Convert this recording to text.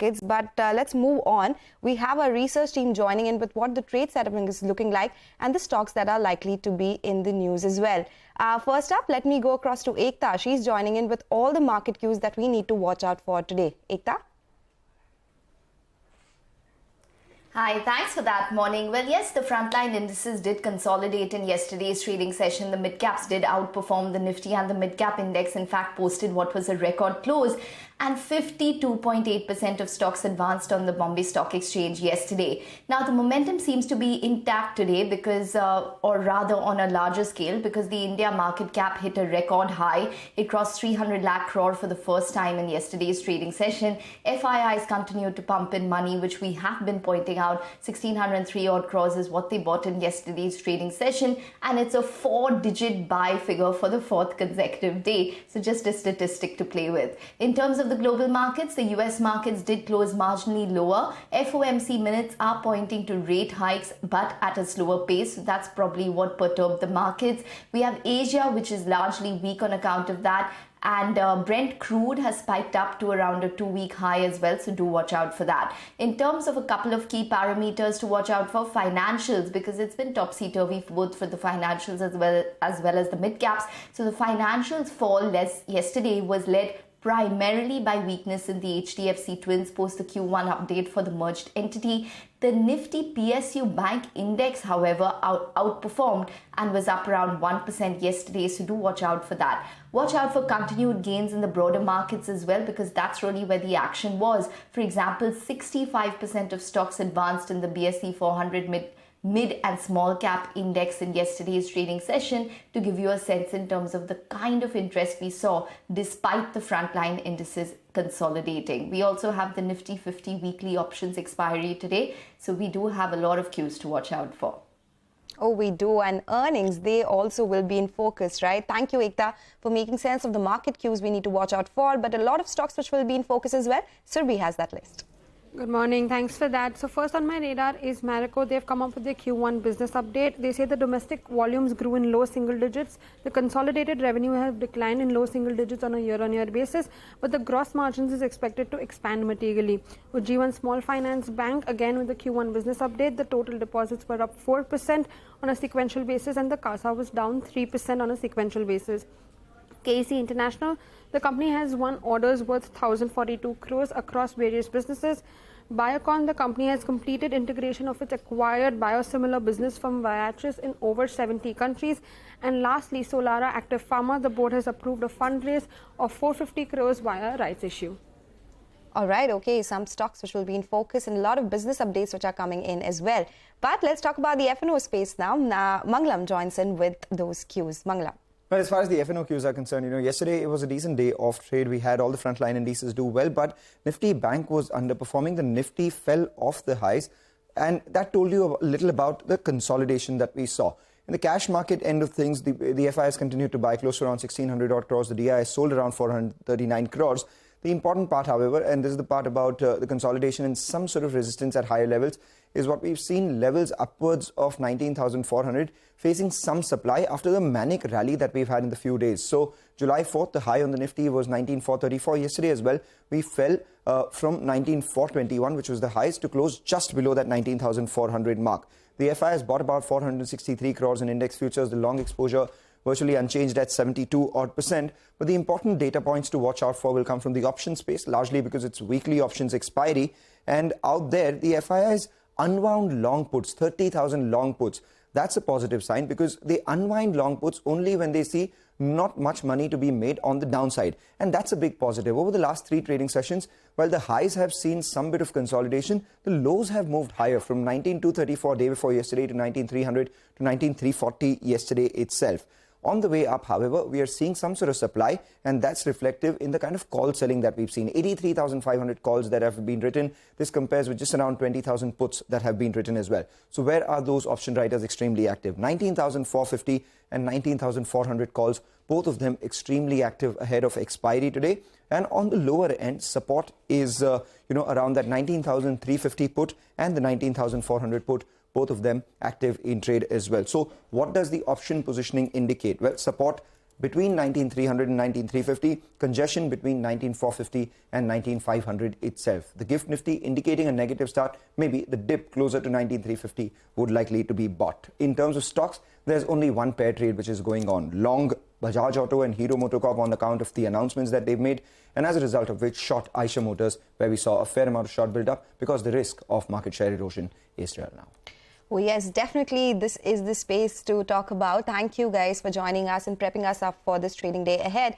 markets, but let's move on. We have our research team joining in with what the trade setup is looking like and the stocks that are likely to be in the news as well. First up, let me go across to Ekta. She's joining in with all the market cues that we need to watch out for today. Ekta? Hi, thanks for that. Morning. Well, yes, the frontline indices did consolidate in yesterday's trading session. The mid-caps did outperform the Nifty, and the mid-cap index, in fact, posted what was a record close. And 52.8% of stocks advanced on the Bombay Stock Exchange yesterday. Now, the momentum seems to be intact today because, or rather on a larger scale, because the India market cap hit a record high. It crossed 300 lakh crore for the first time in yesterday's trading session. FIIs continued to pump in money, which we have been pointing out. 1,603 odd crores is what they bought in yesterday's trading session. And it's a 4-digit buy figure for the 4th consecutive day. So just a statistic to play with. In terms of the global markets, the US markets did close marginally lower. FOMC minutes are pointing to rate hikes, but at a slower pace. So that's probably what perturbed the markets. We have Asia, which is largely weak on account of that. And Brent crude has spiked up to around a 2-week high as well, so do watch out for that. In terms of a couple of key parameters to watch out for, financials, because it's been topsy-turvy both for the financials as well as the mid-caps. So the financials fall yesterday was led primarily by weakness in the HDFC Twins post the Q1 update for the merged entity. The Nifty PSU Bank Index, however, outperformed and was up around 1% yesterday, so do watch out for that. Watch out for continued gains in the broader markets as well, because that's really where the action was. For example, 65% of stocks advanced in the BSE 400 mid and small cap index in yesterday's trading session, to give you a sense in terms of the kind of interest we saw despite the frontline indices consolidating. We also have the Nifty 50 weekly options expiry today, so we do have a lot of cues to watch out for. Oh, we do. And earnings, they also will be in focus, right? Thank you, Ekta, for making sense of the market cues we need to watch out for, but a lot of stocks which will be in focus as well. Surbi has that list. Good morning. Thanks for that. So first on my radar is Marico. They've come up with their Q1 business update. They say the domestic volumes grew in low single digits. The consolidated revenue has declined in low single digits on a year-on-year basis, but the gross margins is expected to expand materially. Ujjivan Small Finance Bank, again with the Q1 business update, the total deposits were up 4% on a sequential basis and the CASA was down 3% on a sequential basis. KC International, the company has won orders worth 1,042 crores across various businesses. Biocon, the company has completed integration of its acquired biosimilar business from Viatris in over 70 countries. And lastly, Solara Active Pharma, the board has approved a fundraise of 450 crores via rights issue. All right, okay, some stocks which will be in focus and a lot of business updates which are coming in as well. But let's talk about the F&O space now. Mangalam joins in with those cues. Mangalam. Well, as far as the F&O cues are concerned, yesterday it was a decent day of trade. We had all the frontline indices do well, but Nifty Bank was underperforming. The Nifty fell off the highs, and that told you a little about the consolidation that we saw. In the cash market end of things, the FIs continued to buy close to around 1,600 odd crores. The DIs sold around 439 crores. The important part, however, and this is the part about the consolidation and some sort of resistance at higher levels, is what we've seen levels upwards of 19,400 facing some supply after the manic rally that we've had in the few days. So July 4th, the high on the Nifty was 19,434. Yesterday as well, we fell from 19,421, which was the highest, to close just below that 19,400 mark. The FI has bought about 463 crores in index futures. The long exposure virtually unchanged at 72%. But the important data points to watch out for will come from the option space, largely because it's weekly options expiry. And out there, the FIIs unwound long puts, 30,000 long puts. That's a positive sign, because they unwind long puts only when they see not much money to be made on the downside. And that's a big positive. Over the last 3 trading sessions, while the highs have seen some bit of consolidation, the lows have moved higher from 19,234 day before yesterday to 19,300 to 19,340 yesterday itself. On the way up, however, we are seeing some sort of supply, and that's reflective in the kind of call selling that we've seen. 83,500 calls that have been written. This compares with just around 20,000 puts that have been written as well. So where are those option writers extremely active? 19,450 and 19,400 calls, both of them extremely active ahead of expiry today. And on the lower end, support is around that 19,350 put and the 19,400 put, both of them active in trade as well. So what does the option positioning indicate? Well, support between 19,300 and 19,350, congestion between 19,450 and 19,500 itself. The Gift Nifty indicating a negative start, maybe the dip closer to 19,350 would likely to be bought. In terms of stocks, there's only one pair trade which is going on. Long Bajaj Auto and Hero MotoCorp on account of the announcements that they've made, and as a result of which short Eicher Motors, where we saw a fair amount of short build up because the risk of market share erosion is real now. Well, yes, definitely this is the space to talk about. Thank you guys for joining us and prepping us up for this trading day ahead.